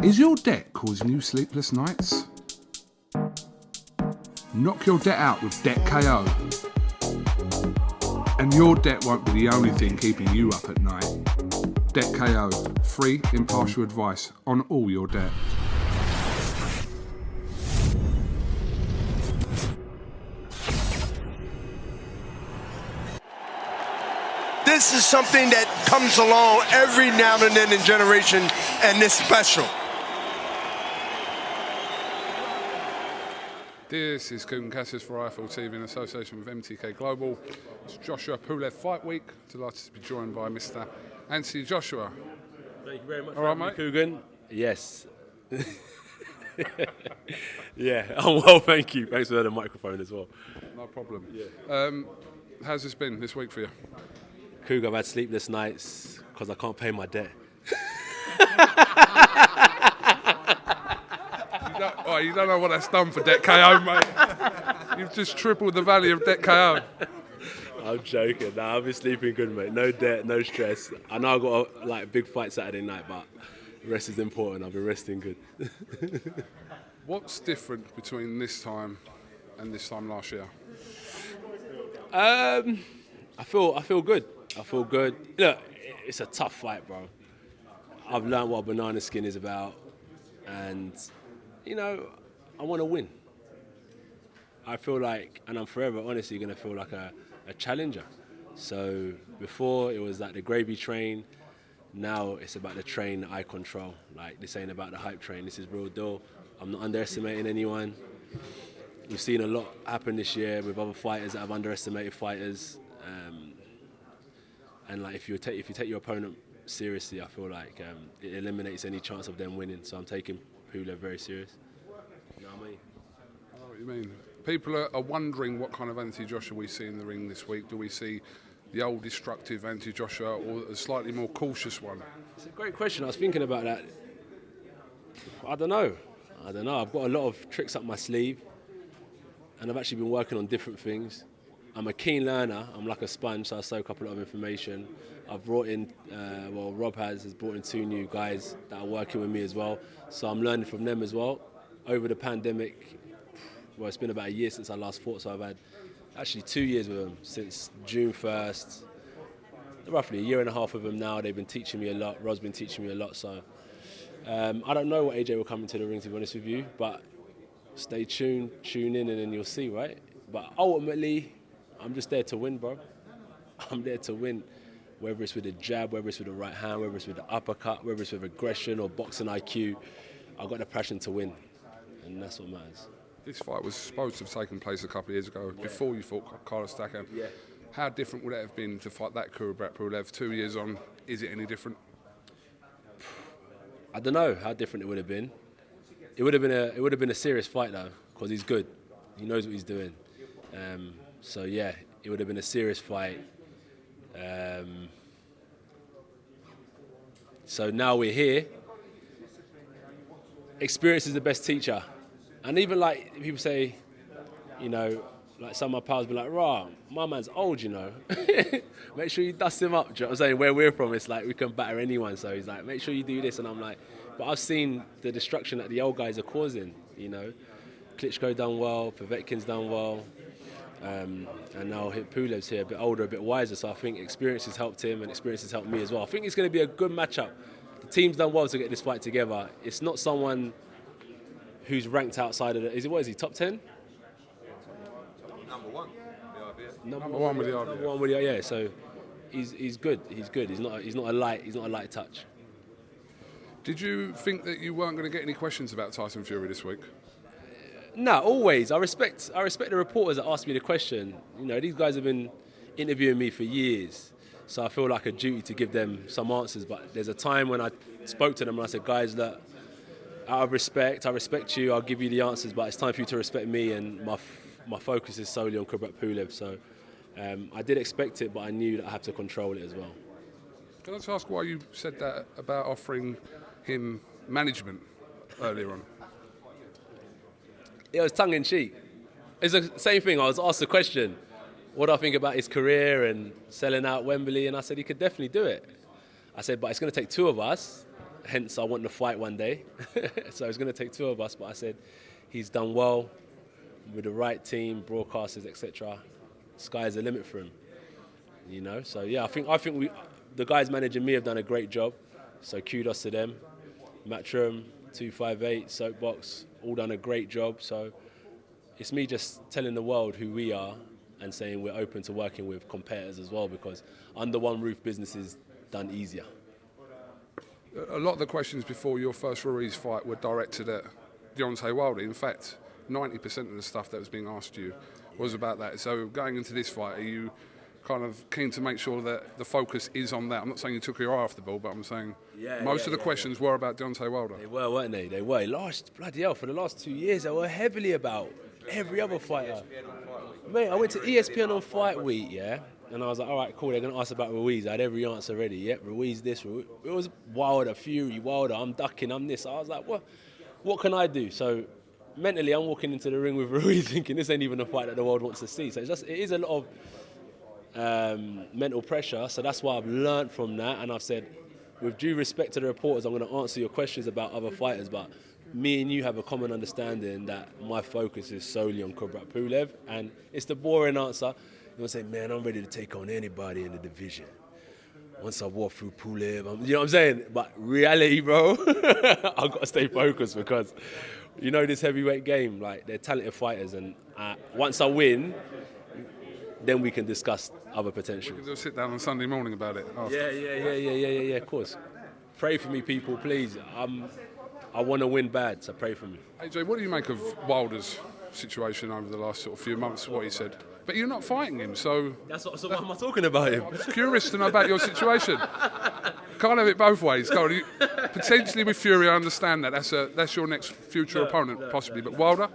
Is your debt causing you sleepless nights? Knock your debt out with Debt KO. And your debt won't be the only thing keeping you up at night. Debt KO. Free, impartial advice on all your debt. This is something that comes along every now and then in generation, and it's special. This is KUGAN CASSIUS for IFL TV in association with MTK Global. It's Joshua Pulev Fight Week. Delighted to be joined by Mr. Anthony Joshua. Thank you very much. All right, mate? KUGAN. Yes. Yeah, I'm well, thank you. Thanks for the microphone as well. No problem. Yeah. How's this been this week for you? KUGAN, I've had sleepless nights because I can't pay my debt. You don't know what that's done for Debt KO, mate. You've just tripled the value of Debt KO. I'm joking. Nah, I've been sleeping good, mate. No debt, no stress. I know I've got a big fight Saturday night, but rest is important. I've been resting good. What's different between this time and this time last year? I feel good. I feel good. Look, it's a tough fight, bro. I've learned what banana skin is about, and I want to win. I feel like, and I'm forever honestly going to feel like a challenger. So before it was like the gravy train, now it's about the train that I control. Like, this ain't about the hype train, this is real deal. I'm not underestimating anyone. We've seen a lot happen this year with other fighters that have underestimated fighters. And like, if you take your opponent seriously, I feel like it eliminates any chance of them winning. So I'm taking Pulev very serious. You know what I mean? I know what you mean. People are wondering what kind of Anthony Joshua we see in the ring this week. Do we see the old destructive Anthony Joshua or a slightly more cautious one? It's a great question. I was thinking about that. I don't know. I've got a lot of tricks up my sleeve, and I've actually been working on different things. I'm a keen learner. I'm like a sponge, so I soak up a lot of information. I've brought in, Rob has brought in 2 new guys that are working with me as well. So I'm learning from them as well. Over the pandemic, well, it's been about a year since I last fought, so I've had actually 2 years with them, since June 1st. Roughly a year and a half with them now. They've been teaching me a lot. Rob's been teaching me a lot. So I don't know what AJ will come into the ring, to be honest with you, but stay tuned, tune in, and then you'll see, right? But ultimately, I'm just there to win, bro. I'm there to win. Whether it's with a jab, whether it's with the right hand, whether it's with the uppercut, whether it's with aggression or boxing IQ, I've got the passion to win, and that's what matters. This fight was supposed to have taken place a couple of years ago, before you fought Carlos Takam. Yeah. How different would it have been to fight that Kubrat Pulev 2 years on? Is it any different? I don't know how different it would have been. It would have been a serious fight though, because he's good. He knows what he's doing. So yeah, it would have been a serious fight. So now we're here. Experience is the best teacher. And even like people say, like some of my pals be like, "Rah, my man's old, Make sure you dust him up." Do you know what I'm saying? Where we're from, it's like we can batter anyone. So he's like, "Make sure you do this," and I'm like, but I've seen the destruction that the old guys are causing. Klitschko done well, Povetkin's done well. And now Pulev's here, a bit older, a bit wiser, so I think experience has helped him and experience has helped me as well. I think it's going to be a good matchup. The team's done well to get this fight together. It's not someone who's ranked outside of what is he, top 10? Number 1. Number one with the RBF. Number 1 with the, yeah, so he's good. He's good. He's not a light touch. Did you think that you weren't going to get any questions about Tyson Fury this week? No, always. I respect the reporters that ask me the question. These guys have been interviewing me for years, so I feel like a duty to give them some answers. But there's a time when I spoke to them and I said, guys, look, out of respect, I respect you, I'll give you the answers, but it's time for you to respect me, and my focus is solely on Kubrat Pulev. So I did expect it, but I knew that I had to control it as well. Can I just ask why you said that about offering him management earlier on? It was tongue-in-cheek. It's the same thing. I was asked the question, what do I think about his career and selling out Wembley? And I said he could definitely do it. I said, but it's going to take 2 of us, hence I want to fight one day. So it's going to take 2 of us, but I said he's done well with the right team, broadcasters, etc. Sky's the limit for him, you know. So yeah, I think the guys managing me have done a great job. So kudos to them. Matchroom, 258, Soapbox, all done a great job. So it's me just telling the world who we are and saying we're open to working with competitors as well, because under one roof business is done easier. A lot of the questions before your first Ruiz fight were directed at Deontay Wilder. In fact, 90% of the stuff that was being asked you was about that. So going into this fight, are you kind of keen to make sure that the focus is on that? I'm not saying you took your eye off the ball, but I'm saying most of the questions were about Deontay Wilder. They were, weren't they? They were. Bloody hell, for the last 2 years, they were heavily about every other fighter. Mate, I went to ESPN on Fight Week, yeah? And I was like, all right, cool, they're going to ask about Ruiz. I had every answer ready. Yep, Ruiz this, Ruiz. It was Wilder, Fury, Wilder, I'm ducking, I'm this. I was like, what can I do? So mentally, I'm walking into the ring with Ruiz thinking this ain't even a fight that the world wants to see. So it is a lot of mental pressure. So that's why I've learned from that. And I've said, with due respect to the reporters, I'm going to answer your questions about other fighters. But me and you have a common understanding that my focus is solely on Kubrat Pulev. And it's the boring answer. You want to say, man, I'm ready to take on anybody in the division. Once I walk through Pulev, you know what I'm saying? But reality, bro, I've got to stay focused because, you know, this heavyweight game, like, they're talented fighters. And once I win, then we can discuss other potential. We can just sit down on Sunday morning about it after. Yeah, of course. Pray for me, people, please. I want to win bad, so pray for me. AJ, what do you make of Wilder's situation over the last sort of few months, what he said? But you're not fighting him, so... So why am I talking about him? I'm just curious to know about your situation. Can't have it both ways. Can't you? Potentially with Fury, I understand that. That's your next future opponent, possibly. But Wilder?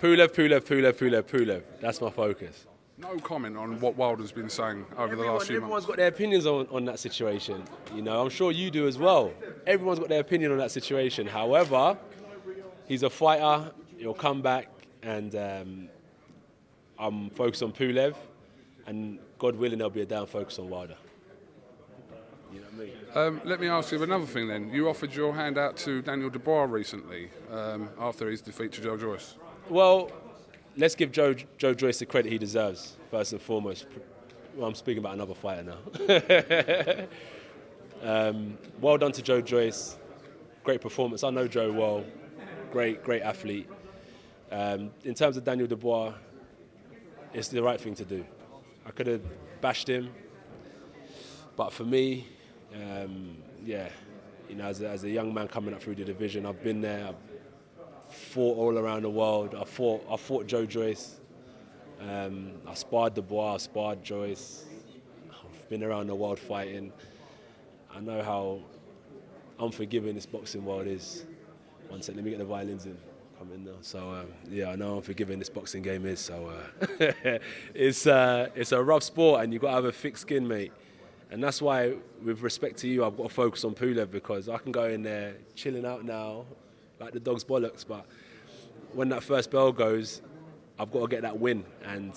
Pulev. That's my focus. No comment on what Wilder's been saying over the last few months. Everyone's got their opinions on that situation. You know, I'm sure you do as well. Everyone's got their opinion on that situation. However, he's a fighter. He'll come back, and I'm focused on Pulev, and God willing, there'll be a down focus on Wilder. You know what I mean? Let me ask you another thing then. You offered your hand out to Daniel Dubois recently after his defeat to Joe Joyce. Well, let's give Joe Joyce the credit he deserves, first and foremost. Well, I'm speaking about another fighter now. Well done to Joe Joyce. Great performance. I know Joe well. Great athlete. In terms of Daniel Dubois, it's the right thing to do. I could have bashed him, but for me, you know, as a young man coming up through the division, I've been there. I've fought all around the world. I fought Joe Joyce. I sparred Dubois. I sparred Joyce. I've been around the world fighting. I know how unforgiving this boxing world is. One second, let me get the violins in. Come in now. So I know how unforgiving this boxing game is. So it's a rough sport, and you've got to have a thick skin, mate. And that's why, with respect to you, I've got to focus on Pulev, because I can go in there chilling out now, like the dog's bollocks. But when that first bell goes, I've got to get that win, and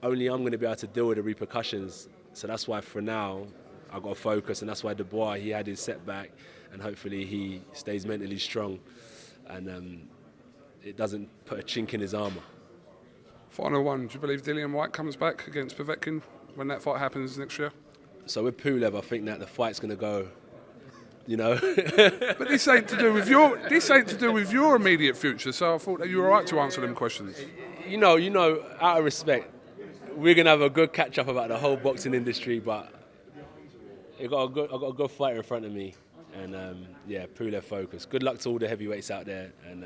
only I'm going to be able to deal with the repercussions. So that's why, for now, I've got to focus, and that's why Dubois, he had his setback, and hopefully he stays mentally strong, and it doesn't put a chink in his armour. Final one. Do you believe Dillian White comes back against Povetkin when that fight happens next year? So with Pulev, I think that the fight's going to go, you know. But this ain't to do with your immediate future. So I thought that you were all right to answer them questions. You know, out of respect, we're going to have a good catch up about the whole boxing industry. But I've got a good fighter in front of me, and Pulev focus. Good luck to all the heavyweights out there, and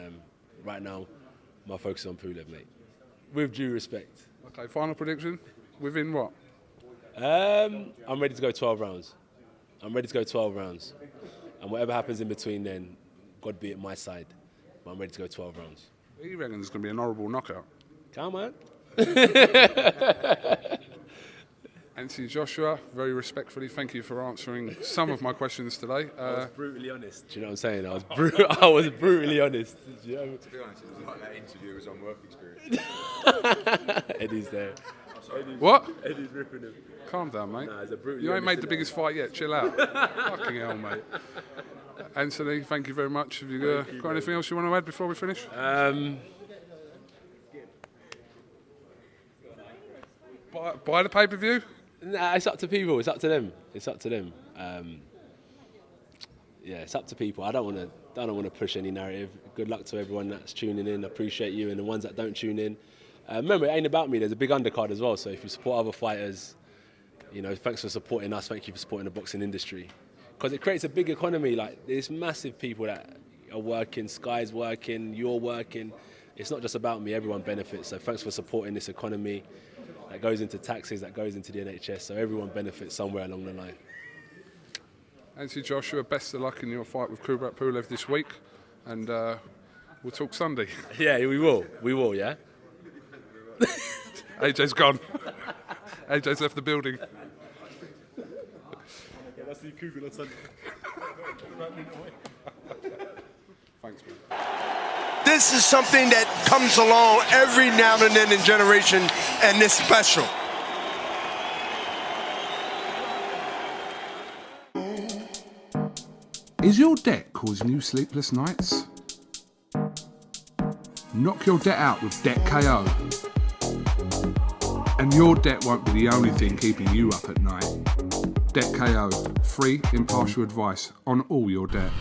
right now, my focus is on Pulev, mate. With due respect. Okay, final prediction. Within what? I'm ready to go 12 rounds. And whatever happens in between then, God be at my side. But I'm ready to go 12 rounds. He reckons it's going to be an horrible knockout. Come on. Anthony Joshua, very respectfully, thank you for answering some of my questions today. I was brutally honest. Do you know what I'm saying? I was brutally honest. To be honest, it was like that interview was on work experience. Eddie's there. What? Eddie's ripping him. Calm down, mate. Nah, it's a brutal You ain't made the listen biggest fight yet. Chill out. Fucking hell, mate. Anthony, thank you very much. Have you got anything else you want to add before we finish? Buy the pay-per-view? Nah, it's up to people. It's up to them. It's up to them. Yeah, it's up to people. I don't want to push any narrative. Good luck to everyone that's tuning in. I appreciate you, and the ones that don't tune in. Remember, it ain't about me. There's a big undercard as well. So if you support other fighters, you know, thanks for supporting us. Thank you for supporting the boxing industry, because it creates a big economy. Like, there's massive people that are working. Sky's working. You're working. It's not just about me. Everyone benefits. So thanks for supporting this economy that goes into taxes, that goes into the NHS. So everyone benefits somewhere along the line. Anthony Joshua, best of luck in your fight with Pulev this week, and we'll talk Sunday. Yeah, we will. We will, yeah? AJ's gone. AJ's left the building. Yeah, that's the KUGAN on Sunday. Thanks, man. This is something that comes along every now and then in generation, and it's special. Is your debt causing you sleepless nights? Knock your debt out with Debt KO. And your debt won't be the only thing keeping you up at night. Debt KO, free, impartial advice on all your debt.